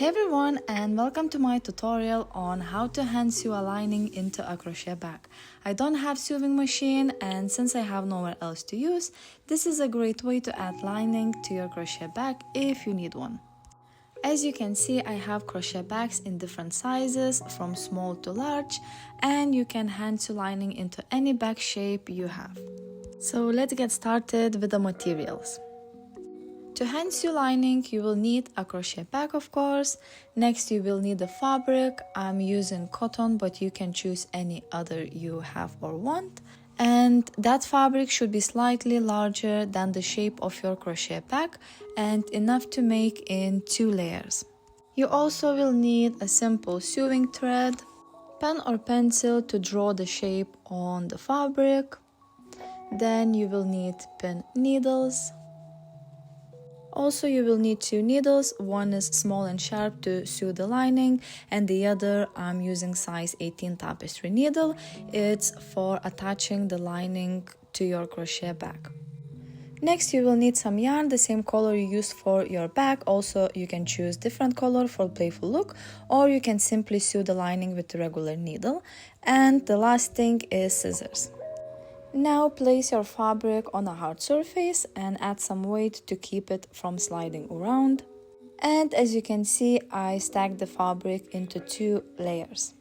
Hey everyone, and welcome to my tutorial on how to hand sew a lining into a crochet bag. I don't have sewing machine, and since I have nowhere else to use, this is a great way to add lining to your crochet bag if you need one. As you can see, I have crochet bags in different sizes from small to large, and you can hand sew lining into any bag shape you have. So let's get started with the materials. To hand sew lining, you will need a crochet bag, of course. Next, you will need the fabric. I'm using cotton, but you can choose any other you have or want. And that fabric should be slightly larger than the shape of your crochet bag and enough to make in 2 layers. You also will need a simple sewing thread, pen or pencil to draw the shape on the fabric. Then you will need pin needles. Also, you will need 2 needles. One is small and sharp to sew the lining, and the other I'm using size 18 tapestry needle. It's for attaching the lining to your crochet bag. Next, you will need some yarn, the same color you used for your bag. Also, you can choose different color for playful look, or you can simply sew the lining with the regular needle. And the last thing is scissors. Now place your fabric on a hard surface and add some weight to keep it from sliding around. And as you can see, I stacked the fabric into 2 layers.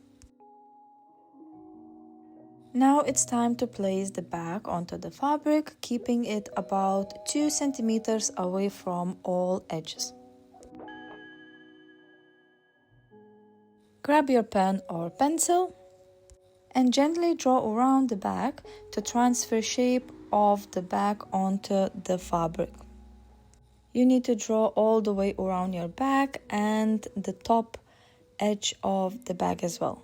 Now it's time to place the bag onto the fabric, keeping it about 2 centimeters away from all edges. Grab your pen or pencil and gently draw around the bag to transfer shape of the bag onto the fabric. You need to draw all the way around your bag and the top edge of the bag as well.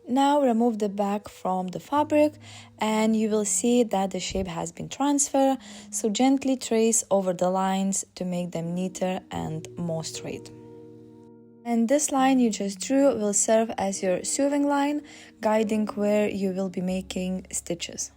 Now remove the bag from the fabric and you will see that the shape has been transferred, so gently trace over the lines to make them neater and more straight. And this line you just drew will serve as your sewing line, guiding where you will be making stitches.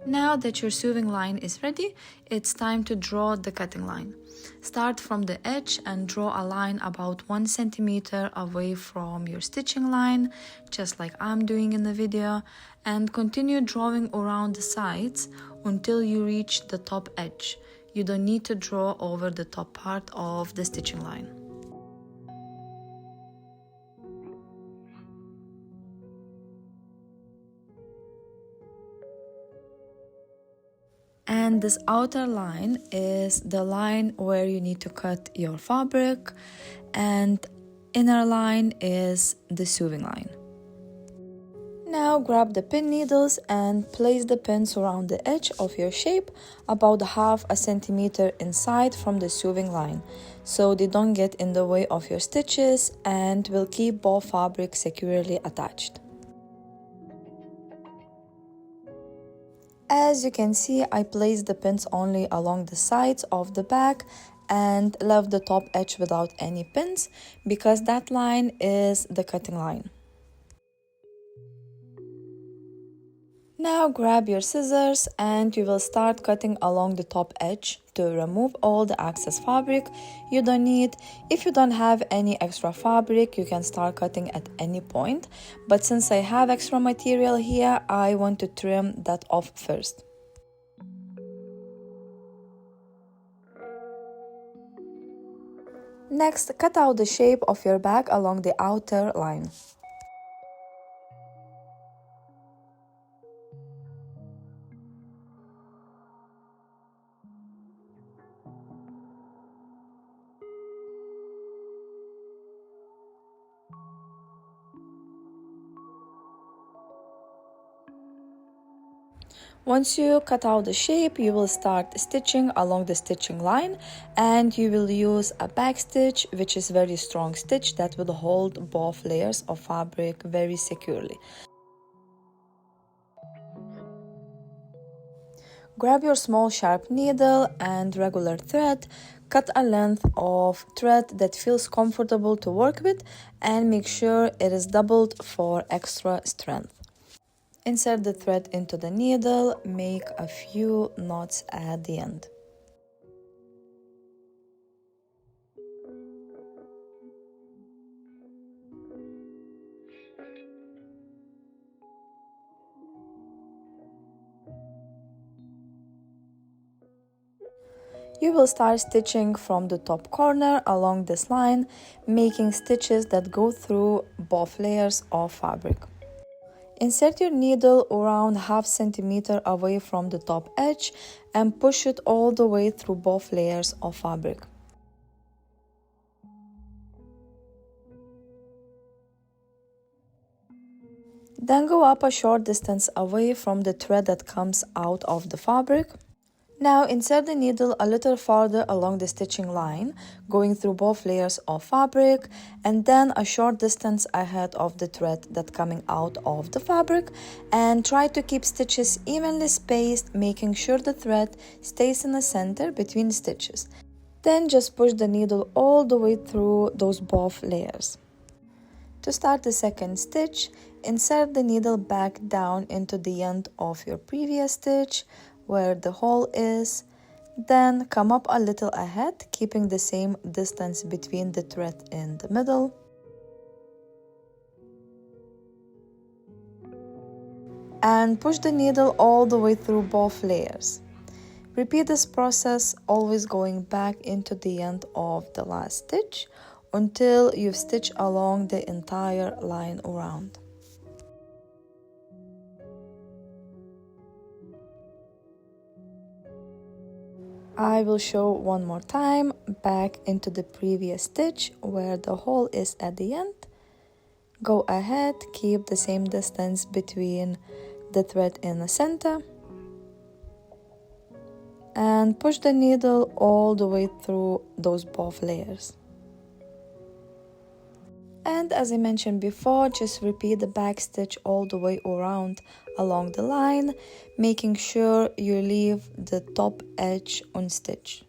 Now that your sewing line is ready, it's time to draw the cutting line. Start from the edge and draw a line about 1 centimeter away from your stitching line, just like I'm doing in the video, and continue drawing around the sides until you reach the top edge. You don't need to draw over the top part of the stitching line. And this outer line is the line where you need to cut your fabric, and inner line is the sewing line. Now grab the pin needles and place the pins around the edge of your shape about half a centimeter inside from the sewing line, so they don't get in the way of your stitches and will keep both fabrics securely attached. As you can see, I placed the pins only along the sides of the bag and left the top edge without any pins because that line is the cutting line. Now grab your scissors and you will start cutting along the top edge to remove all the excess fabric you don't need. If you don't have any extra fabric, you can start cutting at any point, but since I have extra material here, I want to trim that off first. Next, cut out the shape of your bag along the outer line. Once you cut out the shape, you will start stitching along the stitching line, and you will use a backstitch, which is very strong stitch that will hold both layers of fabric very securely. Grab your small sharp needle and regular thread, cut a length of thread that feels comfortable to work with, and make sure it is doubled for extra strength. Insert the thread into the needle, make a few knots at the end. You will start stitching from the top corner along this line, making stitches that go through both layers of fabric. Insert your needle around ½ centimeter away from the top edge and push it all the way through both layers of fabric. Then go up a short distance away from the thread that comes out of the fabric. Now insert the needle a little farther along the stitching line, going through both layers of fabric, and then a short distance ahead of the thread that's coming out of the fabric, and try to keep stitches evenly spaced, making sure the thread stays in the center between stitches. Then just push the needle all the way through those both layers. To start the second stitch, insert the needle back down into the end of your previous stitch where the hole is, then come up a little ahead, keeping the same distance between the thread in the middle. And push the needle all the way through both layers. Repeat this process, always going back into the end of the last stitch until you've stitched along the entire line around. I will show one more time, back into the previous stitch where the hole is at the end. Go ahead, keep the same distance between the thread in the center, and push the needle all the way through those both layers. And as I mentioned before, just repeat the back stitch all the way around along the line, making sure you leave the top edge unstitched.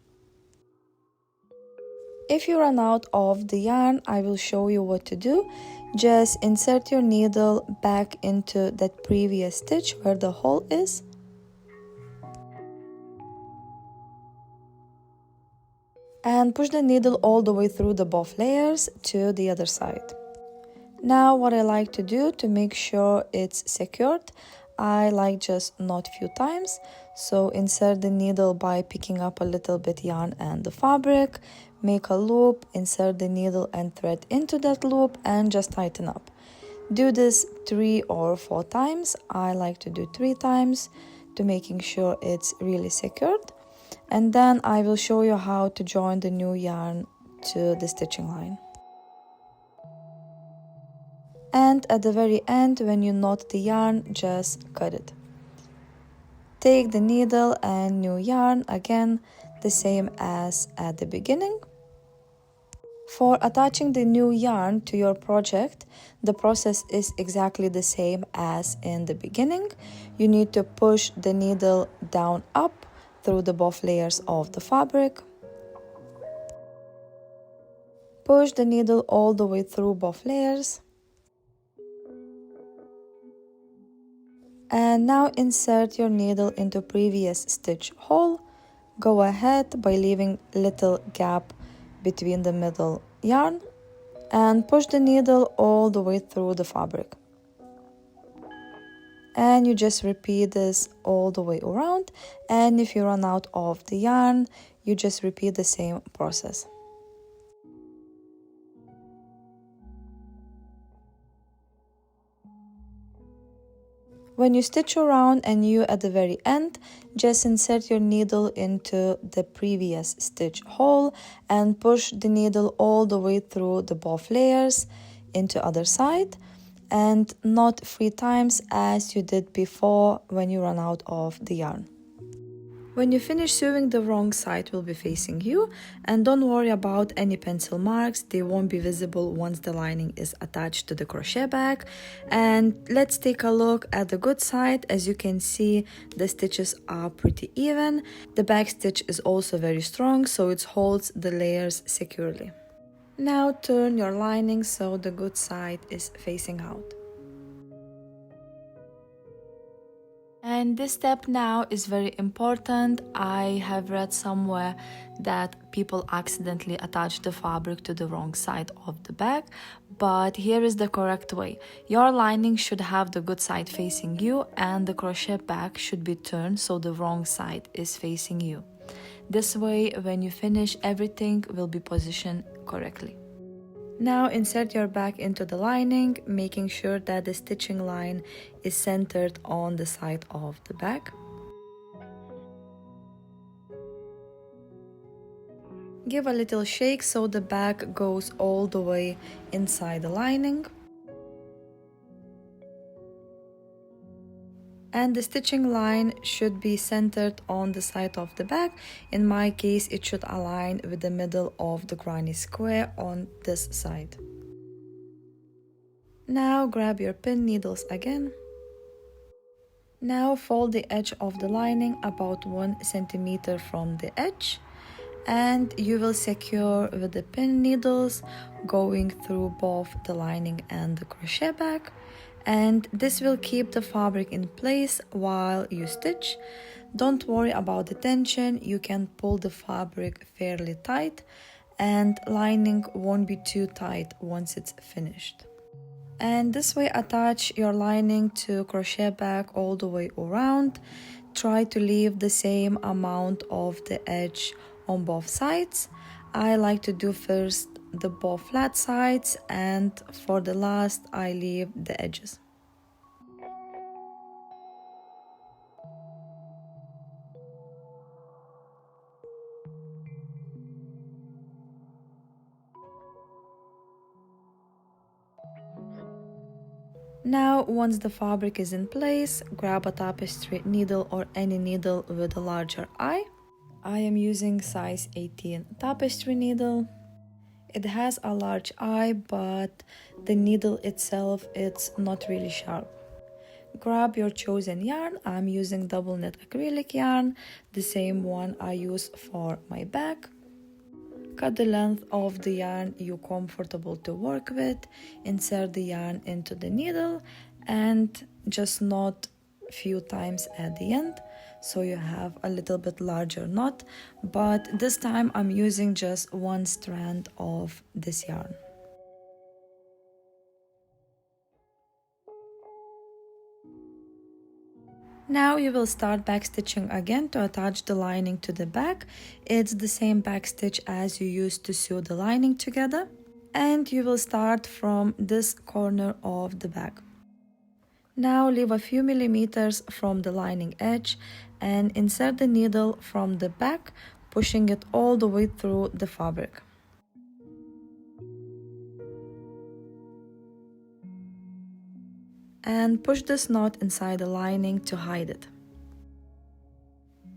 If you run out of the yarn, I will show you what to do. Just insert your needle back into that previous stitch where the hole is. And push the needle all the way through the both layers to the other side. Now what I like to do to make sure it's secured, I like just knot few times. So insert the needle by picking up a little bit yarn and the fabric, make a loop, insert the needle and thread into that loop and just tighten up. Do this 3 or 4 times. I like to do 3 times to making sure it's really secured. And then I will show you how to join the new yarn to the stitching line. And at the very end, when you knot the yarn, just cut it. Take the needle and new yarn, again the same as at the beginning. For attaching the new yarn to your project, the process is exactly the same as in the beginning. You need to push the needle down up through the both layers of the fabric. Push the needle all the way through both layers. And now insert your needle into previous stitch hole. Go ahead by leaving little gap between the middle yarn and push the needle all the way through the fabric. And you just repeat this all the way around, and if you run out of the yarn, you just repeat the same process. When you stitch around and you at the very end, just insert your needle into the previous stitch hole and push the needle all the way through the both layers into other side, and knot 3 times as you did before when you run out of the yarn. When you finish sewing, the wrong side will be facing you, and don't worry about any pencil marks. They won't be visible once the lining is attached to the crochet bag. And let's take a look at the good side. As you can see, the stitches are pretty even. The back stitch is also very strong, so it holds the layers securely. Now turn your lining so the good side is facing out. And this step now is very important. I have read somewhere that people accidentally attach the fabric to the wrong side of the bag, but here is the correct way. Your lining should have the good side facing you, and the crochet bag should be turned so the wrong side is facing you. This way, when you finish, everything will be positioned correctly. Now insert your back into the lining, making sure that the stitching line is centered on the side of the back. Give a little shake so the back goes all the way inside the lining. And the stitching line should be centered on the side of the back. In my case, it should align with the middle of the granny square on this side. Now grab your pin needles again. Now fold the edge of the lining about 1 centimeter from the edge, and you will secure with the pin needles going through both the lining and the crochet back. And this will keep the fabric in place while you stitch. Don't worry about the tension, you can pull the fabric fairly tight and lining won't be too tight once it's finished. And this way attach your lining to crochet back all the way around. Try to leave the same amount of the edge on both sides. I like to do first the both flat sides, and for the last I leave the edges. Now, once the fabric is in place, grab a tapestry needle or any needle with a larger eye. I am using size 18 tapestry needle. It has a large eye, but the needle itself it's not really sharp. Grab your chosen yarn. I'm using double knit acrylic yarn, the same one I use for my back. Cut the length of the yarn you're comfortable to work with. Insert the yarn into the needle and just knot a few times at the end, so you have a little bit larger knot, but this time I'm using just 1 strand of this yarn. Now you will start backstitching again to attach the lining to the back. It's the same backstitch as you used to sew the lining together, and you will start from this corner of the back. Now leave a few millimeters from the lining edge and insert the needle from the back, pushing it all the way through the fabric. And push this knot inside the lining to hide it.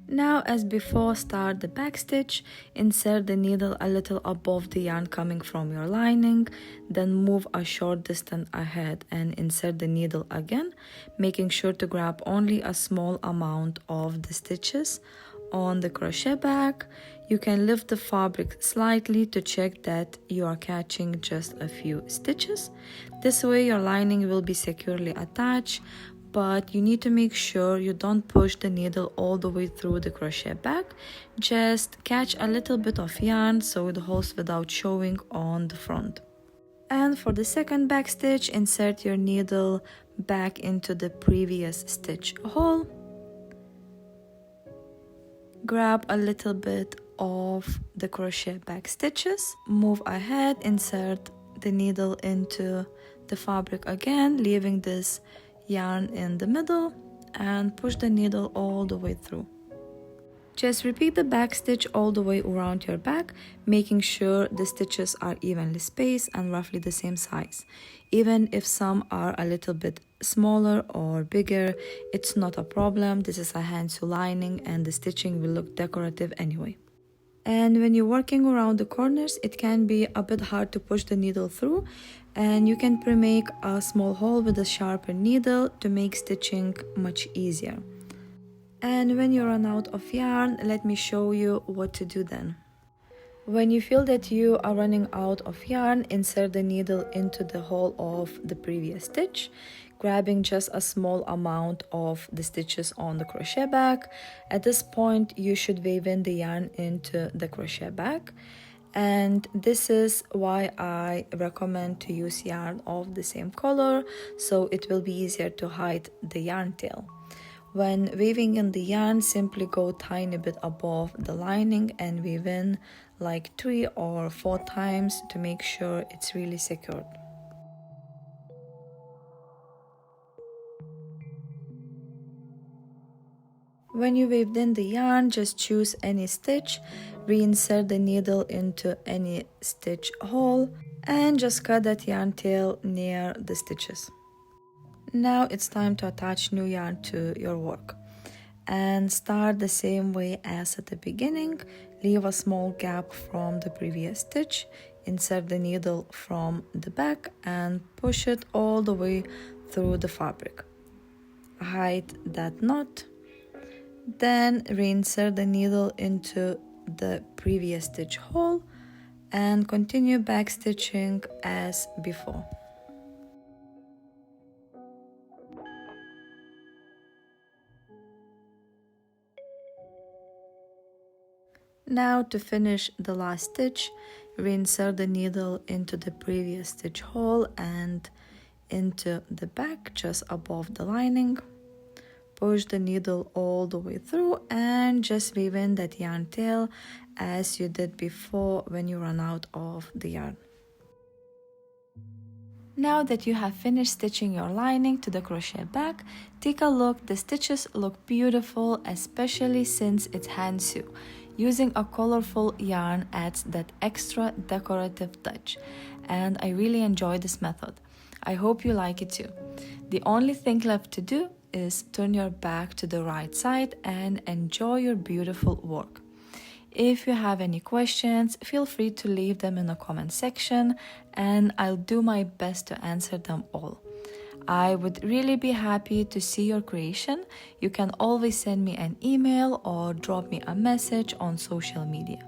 Now, as before, start the backstitch. Insert the needle a little above the yarn coming from your lining, then move a short distance ahead and insert the needle again, making sure to grab only a small amount of the stitches on the crochet back. You can lift the fabric slightly to check that you are catching just a few stitches. This way your lining will be securely attached, but you need to make sure you don't push the needle all the way through the crochet back. Just catch a little bit of yarn so it holds without showing on the front. And for the second back stitch, insert your needle back into the previous stitch hole. Grab a little bit of the crochet back stitches, move ahead, insert the needle into the fabric again, leaving this yarn in the middle, and push the needle all the way through. Just repeat the back stitch all the way around your back, making sure the stitches are evenly spaced and roughly the same size. Even if some are a little bit smaller or bigger, it's not a problem. This is a hand sew lining and the stitching will look decorative anyway. And when you're working around the corners, it can be a bit hard to push the needle through, and you can pre-make a small hole with a sharper needle to make stitching much easier. And when you run out of yarn, let me show you what to do then. When you feel that you are running out of yarn, insert the needle into the hole of the previous stitch, grabbing just a small amount of the stitches on the crochet back. At this point, you should weave in the yarn into the crochet back. And this is why I recommend to use yarn of the same color, so it will be easier to hide the yarn tail. When weaving in the yarn, simply go tiny bit above the lining and weave in like 3 or 4 times to make sure it's really secured. When you weaved in the yarn, just choose any stitch, reinsert the needle into any stitch hole, and just cut that yarn tail near the stitches. Now it's time to attach new yarn to your work. And start the same way as at the beginning. Leave a small gap from the previous stitch, insert the needle from the back and push it all the way through the fabric. Hide that knot, then reinsert the needle into the previous stitch hole and continue backstitching as before. Now to finish the last stitch, reinsert the needle into the previous stitch hole and into the back just above the lining. Push the needle all the way through and just weave in that yarn tail as you did before when you ran out of the yarn. Now that you have finished stitching your lining to the crochet back, take a look. The stitches look beautiful, especially since it's hand sew. Using a colorful yarn adds that extra decorative touch, and I really enjoy this method. I hope you like it too. The only thing left to do is turn your back to the right side and enjoy your beautiful work. If you have any questions, feel free to leave them in the comment section and I'll do my best to answer them all. I would really be happy to see your creation. You can always send me an email or drop me a message on social media.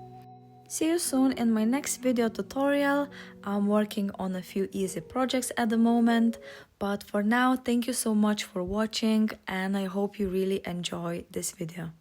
See you soon in my next video tutorial. I'm working on a few easy projects at the moment, but for now, thank you so much for watching and I hope you really enjoy this video.